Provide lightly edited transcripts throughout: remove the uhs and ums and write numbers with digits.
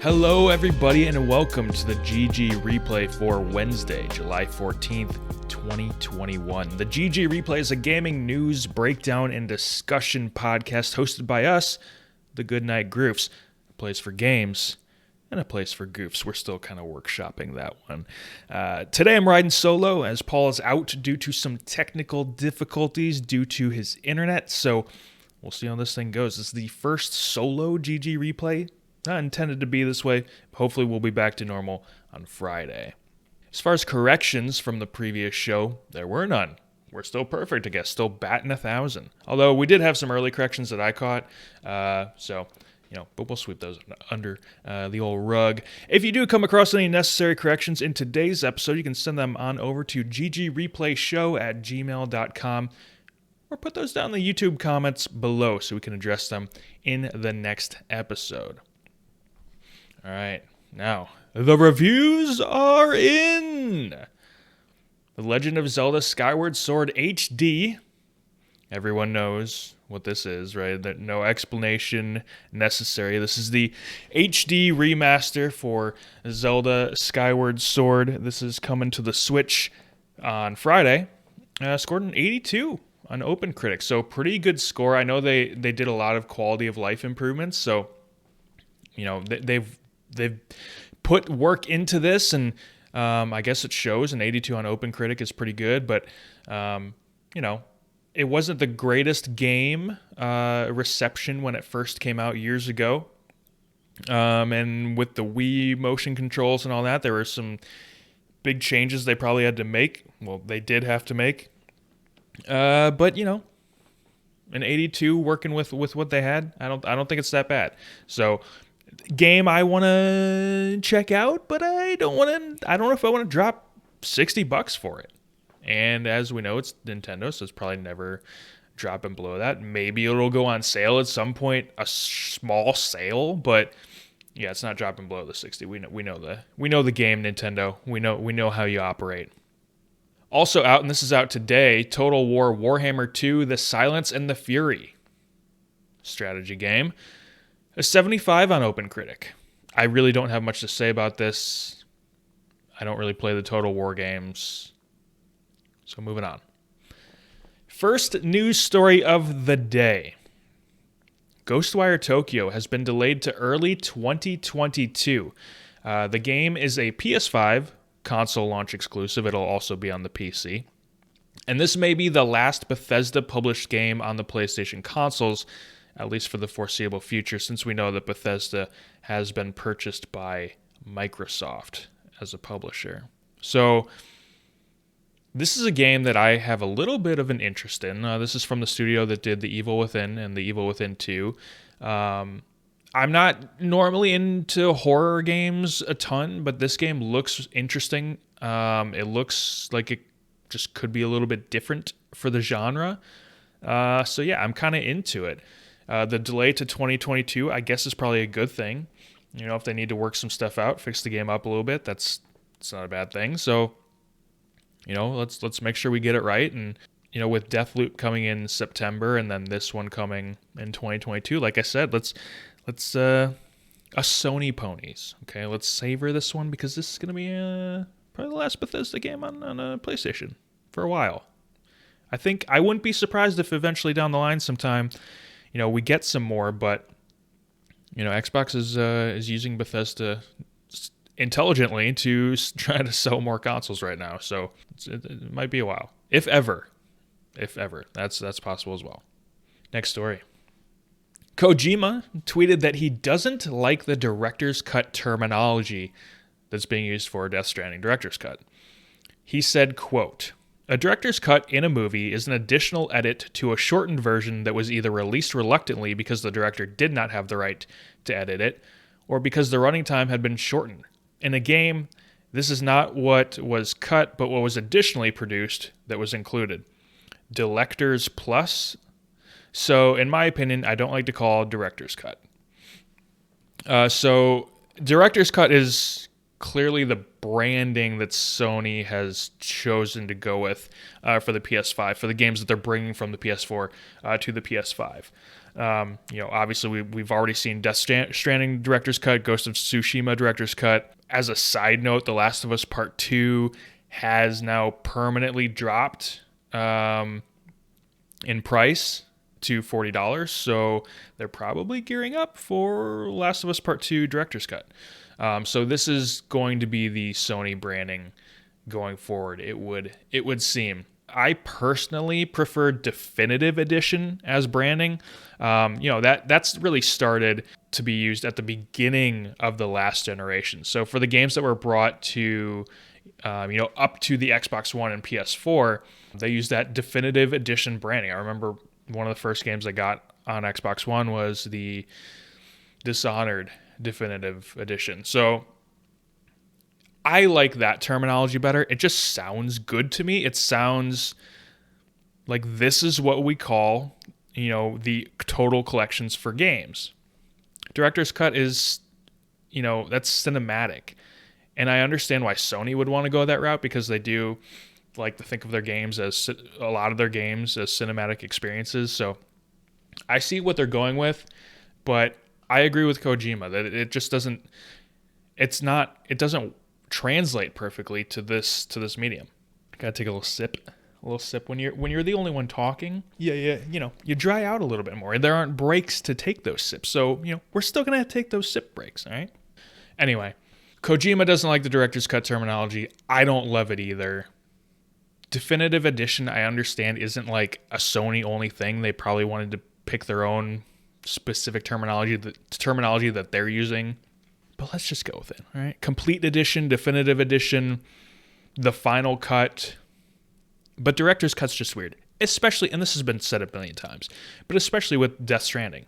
Hello, everybody, and welcome to the GG Replay for Wednesday, July 14th, 2021. The GG Replay is a gaming news breakdown and discussion podcast hosted by us, the Goodnight Groofs, a place for games and a place for goofs. We're still kind of workshopping that one. Today I'm riding solo as Paul is out due to some technical difficulties due to his internet, so we'll see how this thing goes. This is the first solo GG Replay. Not intended to be this way. Hopefully we'll be back to normal on Friday. As far as corrections from the previous show, there were none. We're still perfect, I guess. Still batting 1,000. Although we did have some early corrections that I caught. But we'll sweep those under the old rug. If you do come across any necessary corrections in today's episode, you can send them on over to ggreplayshow@gmail.com. or put those down in the YouTube comments below so we can address them in the next episode. All right, now, the reviews are in! The Legend of Zelda Skyward Sword HD. Everyone knows what this is, right? That no explanation necessary. This is the HD remaster for Zelda Skyward Sword. This is coming to the Switch on Friday. Scored an 82 on OpenCritic, so pretty good score. I know they did a lot of quality of life improvements, so they've put work into this, and I guess it shows. An 82 on OpenCritic is pretty good, but it wasn't the greatest game reception when it first came out years ago. And with the Wii motion controls and all that, there were some big changes they probably had to make. Well, they did have to make. But an 82 working with what they had, I don't think it's that bad. So, game I want to check out, but I don't know if I want to drop $60 for it. And as we know, it's Nintendo, so it's probably never dropping below that. Maybe it'll go on sale at some point, a small sale, but yeah, it's not dropping below the 60. We know the game, Nintendo. We know how you operate. Also out, and this is out today, Total War Warhammer 2: The Silence and the Fury strategy game. A 75 on OpenCritic. I really don't have much to say about this. I don't really play the Total War games. So moving on. First news story of the day. Ghostwire Tokyo has been delayed to early 2022. The game is a PS5 console launch exclusive. It'll also be on the PC. And this may be the last Bethesda-published game on the PlayStation consoles, at least for the foreseeable future, since we know that Bethesda has been purchased by Microsoft as a publisher. So this is a game that I have a little bit of an interest in. This is from the studio that did The Evil Within and The Evil Within 2. I'm not normally into horror games a ton, but this game looks interesting. It looks like it just could be a little bit different for the genre. So yeah, I'm kind of into it. The delay to 2022, I guess, is probably a good thing. If they need to work some stuff out, fix the game up a little bit, it's not a bad thing. So, let's make sure we get it right. And, with Deathloop coming in September and then this one coming in 2022, like I said, let's us Sony ponies. Okay, let's savor this one because this is going to be probably the last Bethesda game on a PlayStation for a while. I think I wouldn't be surprised if eventually down the line sometime, we get some more, but, Xbox is using Bethesda intelligently to try to sell more consoles right now. So it might be a while, if ever. That's possible as well. Next story. Kojima tweeted that he doesn't like the director's cut terminology that's being used for Death Stranding director's cut. He said, quote, "A director's cut in a movie is an additional edit to a shortened version that was either released reluctantly because the director did not have the right to edit it, or because the running time had been shortened. In a game, this is not what was cut, but what was additionally produced that was included. Delectors plus. So, in my opinion, I don't like to call director's cut. So, director's cut is clearly the branding that Sony has chosen to go with for the PS5, for the games that they're bringing from the PS4 to the PS5. Obviously we've already seen Death Stranding Director's Cut, Ghost of Tsushima Director's Cut. As a side note, The Last of Us Part 2 has now permanently dropped in price to $40, so they're probably gearing up for Last of Us Part 2 Director's Cut. So this is going to be the Sony branding going forward, it would seem. I personally prefer Definitive Edition as branding. That's really started to be used at the beginning of the last generation. So for the games that were brought to, up to the Xbox One and PS4, they used that Definitive Edition branding. I remember one of the first games I got on Xbox One was the Dishonored Definitive Edition. So I like that terminology better. It just sounds good to me. It sounds like this is what we call, the total collections for games. Director's Cut is, that's cinematic. And I understand why Sony would want to go that route, because they do like to think of their games as, a lot of their games as cinematic experiences. So I see what they're going with, but I agree with Kojima that it just doesn't, it doesn't translate perfectly to this medium. Gotta take a little sip when you're the only one talking. You dry out a little bit more, and there aren't breaks to take those sips. So we're still gonna take those sip breaks. All right. Anyway, Kojima doesn't like the director's cut terminology. I don't love it either. Definitive Edition, I understand, isn't like a Sony only thing. They probably wanted to pick their own specific terminology, the terminology that they're using. But let's just go with it, all right? Complete Edition, Definitive Edition, the Final Cut. But Director's Cut's just weird. Especially, and this has been said a million times, but especially with Death Stranding.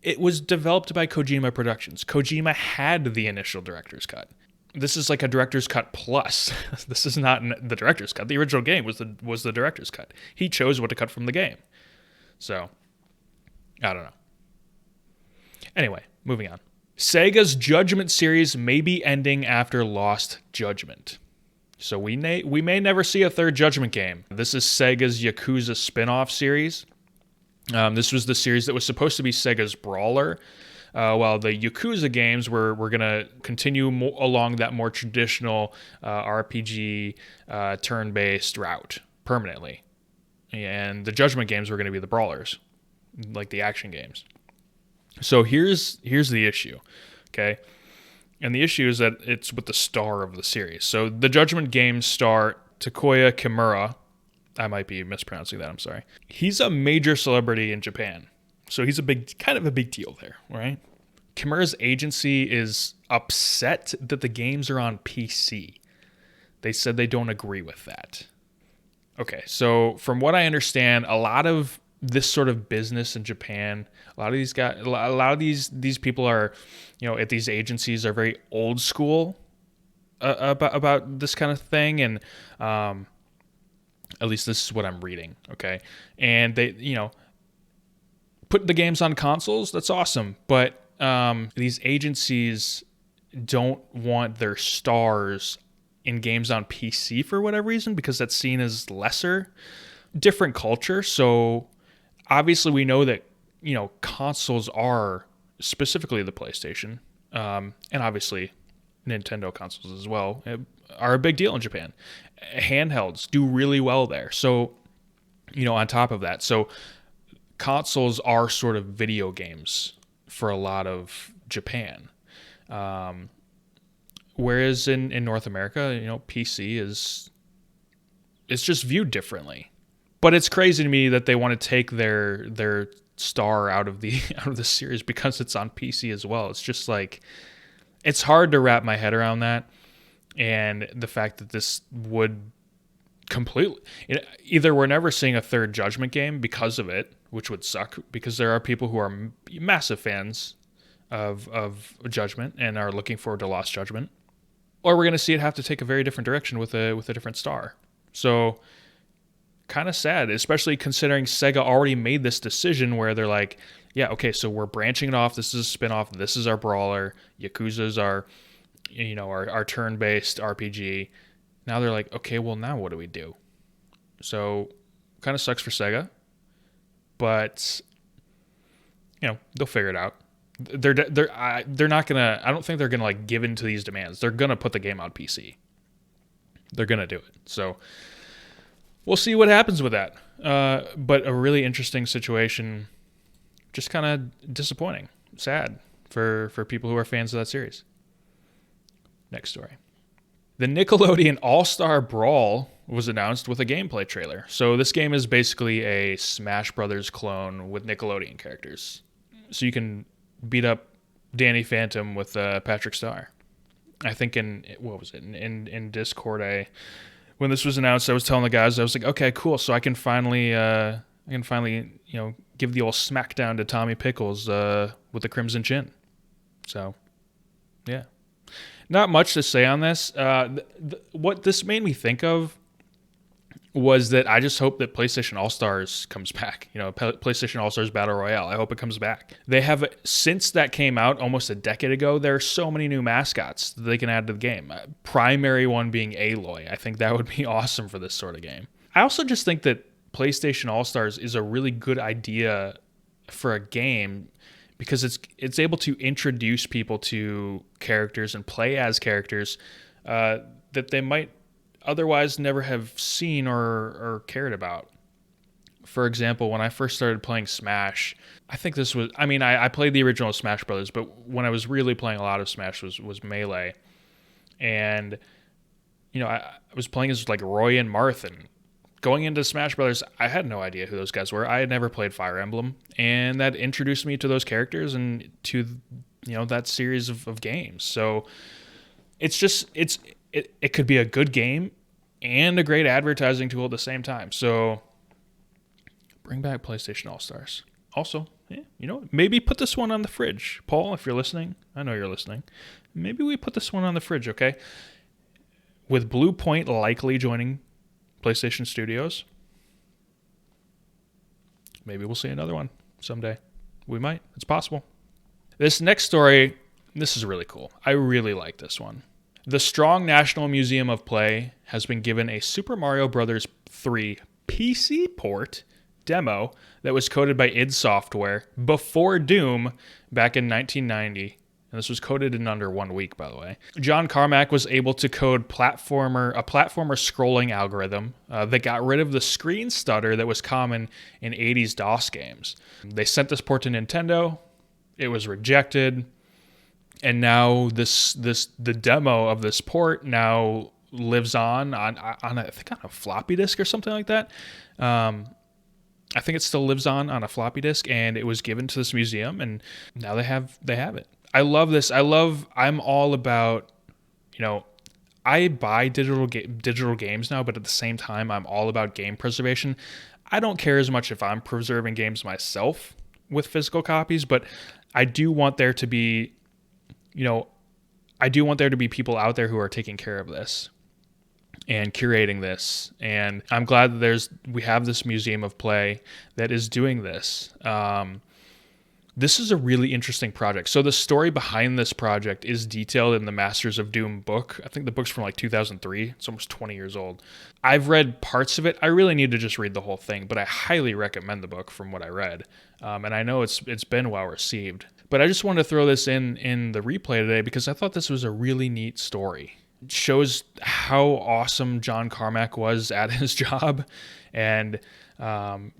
It was developed by Kojima Productions. Kojima had the initial Director's Cut. This is like a Director's Cut plus. This is not the Director's Cut. The original game was the Director's Cut. He chose what to cut from the game. So, I don't know. Anyway, moving on. Sega's Judgment series may be ending after Lost Judgment. So we may never see a third Judgment game. This is Sega's Yakuza spin-off series. This was the series that was supposed to be Sega's Brawler, while the Yakuza games were going to continue along that more traditional RPG turn-based route permanently. And the Judgment games were going to be the Brawlers, like the action games. So here's the issue, okay? And the issue is that it's with the star of the series. So the Judgment games star Takuya Kimura. I might be mispronouncing that, I'm sorry. He's a major celebrity in Japan. So he's kind of a big deal there, right? Kimura's agency is upset that the games are on PC. They said they don't agree with that. Okay, so from what I understand, a lot of this sort of business in Japan, a lot of these people are, at these agencies are very old school about this kind of thing, and at least this is what I'm reading. Okay, and they, put the games on consoles. That's awesome, but these agencies don't want their stars in games on PC for whatever reason, because that's seen as lesser. Different culture. So obviously we know that, consoles are, specifically the PlayStation, and obviously Nintendo consoles as well, are a big deal in Japan. Handhelds do really well there. So, on top of that, so consoles are sort of video games for a lot of Japan. Whereas in North America, PC is just viewed differently. But it's crazy to me that they want to take their star out of the series because it's on PC as well. It's just like, it's hard to wrap my head around that, and the fact that this would completely, either we're never seeing a third Judgment game because of it, which would suck, because there are people who are massive fans of Judgment and are looking forward to Lost Judgment, or we're going to see it have to take a very different direction with a different star. So kind of sad, especially considering Sega already made this decision where they're like, yeah, okay, so we're branching it off. This is a spinoff. This is our Brawler. Yakuza's our, our turn-based RPG. Now they're like, okay, well, now what do we do? So kind of sucks for Sega, but they'll figure it out. They're not gonna. I don't think they're gonna like give in to these demands. They're gonna put the game on PC. They're gonna do it. So we'll see what happens with that. But a really interesting situation. Just kind of disappointing, sad for people who are fans of that series. Next story. The Nickelodeon All-Star Brawl was announced with a gameplay trailer. So this game is basically a Smash Brothers clone with Nickelodeon characters. So you can beat up Danny Phantom with Patrick Star. I think in Discord, when this was announced, I was telling the guys, I was like, okay, cool. So I can finally give the old smackdown to Tommy Pickles with the Crimson Chin. So, yeah. Not much to say on this. What this made me think of was that I just hope that PlayStation All-Stars comes back. PlayStation All-Stars Battle Royale. I hope it comes back. They have, since that came out almost a decade ago, there are so many new mascots that they can add to the game. Primary one being Aloy. I think that would be awesome for this sort of game. I also just think that PlayStation All-Stars is a really good idea for a game because it's able to introduce people to characters and play as characters that they might otherwise never have seen or cared about. For example, when I first started playing Smash, I think this was, I played the original Smash Brothers, but when I was really playing a lot of Smash was Melee. And, I was playing as like Roy and Marth, and going into Smash Brothers, I had no idea who those guys were. I had never played Fire Emblem, and that introduced me to those characters and to, that series of games. So it's just, it could be a good game and a great advertising tool at the same time. So bring back PlayStation All-Stars. Also, maybe put this one on the fridge. Paul, if you're listening, I know you're listening. Maybe we put this one on the fridge, okay? With Blue Point likely joining PlayStation Studios, maybe we'll see another one someday. We might. It's possible. This next story, this is really cool. I really like this one. The Strong National Museum of Play has been given a Super Mario Bros. 3 PC port demo that was coded by id Software before Doom back in 1990. And this was coded in under 1 week, by the way. John Carmack was able to code a platformer scrolling algorithm that got rid of the screen stutter that was common in 80s DOS games. They sent this port to Nintendo. It was rejected. And now the demo of this port now lives on I think on a floppy disk or something like that. I think it still lives on a floppy disk, and it was given to this museum, and now they have it. I love this. I'm all about, I buy digital games now, but at the same time, I'm all about game preservation. I don't care as much if I'm preserving games myself with physical copies, but I do want there to be, people out there who are taking care of this and curating this. And I'm glad that we have this Museum of Play that is doing this. This is a really interesting project. So the story behind this project is detailed in the Masters of Doom book. I think the book's from like 2003. It's almost 20 years old. I've read parts of it. I really need to just read the whole thing, but I highly recommend the book from what I read. And I know it's been well received. But I just wanted to throw this in the replay today because I thought this was a really neat story. It shows how awesome John Carmack was at his job, and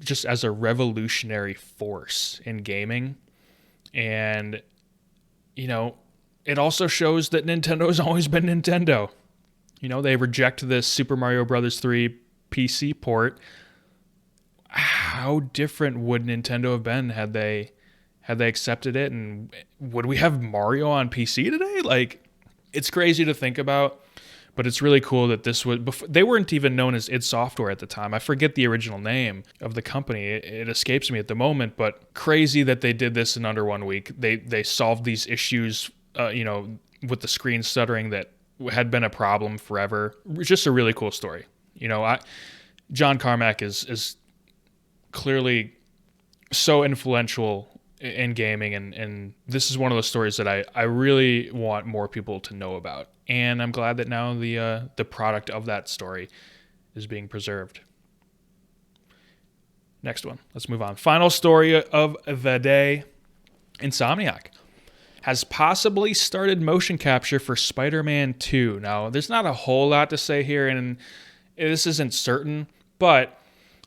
just as a revolutionary force in gaming. And, it also shows that Nintendo has always been Nintendo. They reject this Super Mario Bros. 3 PC port. How different would Nintendo have been had they accepted it? And would we have Mario on PC today? Like, it's crazy to think about. But it's really cool that this was before, they weren't even known as id Software at the time. I forget the original name of the company. It escapes me at the moment, but crazy that they did this in under 1 week. They solved these issues, with the screen stuttering that had been a problem forever. It's just a really cool story. John Carmack is clearly so influential in gaming, and this is one of those stories that I really want more people to know about, and I'm glad that now the product of that story is being preserved. Next one, let's move on. Final story of the day. Insomniac has possibly started motion capture for Spider-Man 2. Now, there's not a whole lot to say here, and this isn't certain, but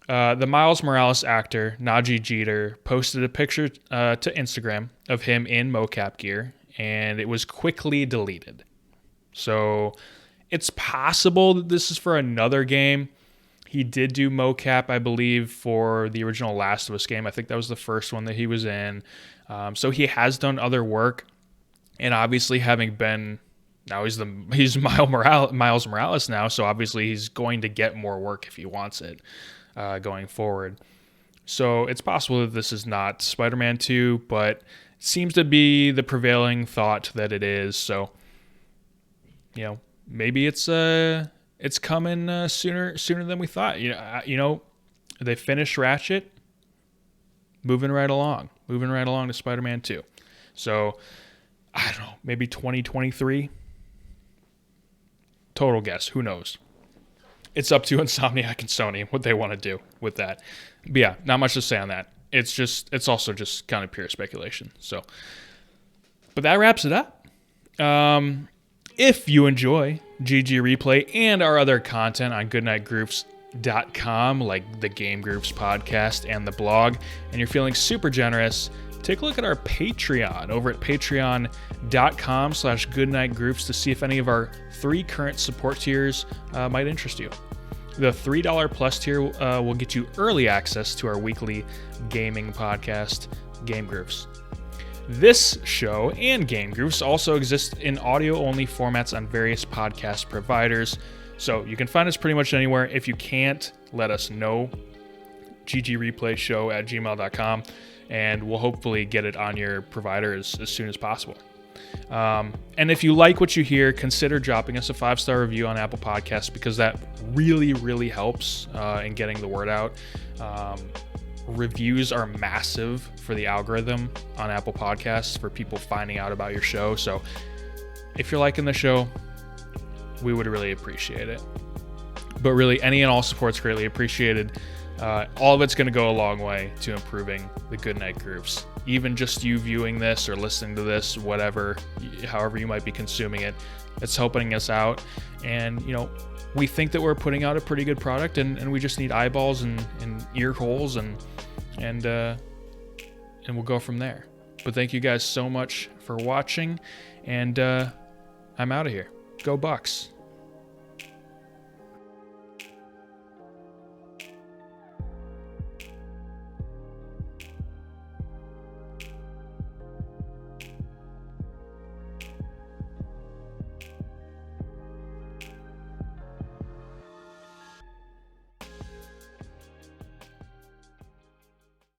the Miles Morales actor, Najee Jeter, posted a picture to Instagram of him in mocap gear, and it was quickly deleted. So it's possible that this is for another game. He did do mocap, I believe, for the original Last of Us game. I think that was the first one that he was in. So he has done other work, and obviously having been, now he's Miles Morales now, so obviously he's going to get more work if he wants it going forward. So it's possible that this is not Spider-Man 2, but it seems to be the prevailing thought that it is. So, maybe it's coming sooner than we thought. They finished Ratchet, moving right along to Spider-Man 2. So, I don't know, maybe 2023? Total guess, who knows? It's up to Insomniac and Sony what they want to do with that. But yeah, not much to say on that. It's also just kind of pure speculation. So, but that wraps it up. If you enjoy GG Replay and our other content on goodnightgroofs.com, like the Game Groofs podcast and the blog, and you're feeling super generous, take a look at our Patreon over at patreon.com/goodnightgroofs to see if any of our 3 current support tiers might interest you. The $3 plus tier will get you early access to our weekly gaming podcast, Game Groofs. This show and Game Groofs also exist in audio-only formats on various podcast providers, so you can find us pretty much anywhere. If you can't, let us know. ggreplayshow@gmail.com, and we'll hopefully get it on your provider as soon as possible. And if you like what you hear, consider dropping us a 5-star review on Apple Podcasts, because that really, really helps in getting the word out. Reviews are massive for the algorithm on Apple Podcasts for people finding out about your show. So if you're liking the show, we would really appreciate it. But really, any and all support's greatly appreciated. All of it's going to go a long way to improving the Goodnight Groofs. Even just you viewing this or listening to this, whatever, however you might be consuming it, it's helping us out. And, we think that we're putting out a pretty good product, and we just need eyeballs and ear holes, and we'll go from there. But thank you guys so much for watching, and I'm out of here. Go Bucks.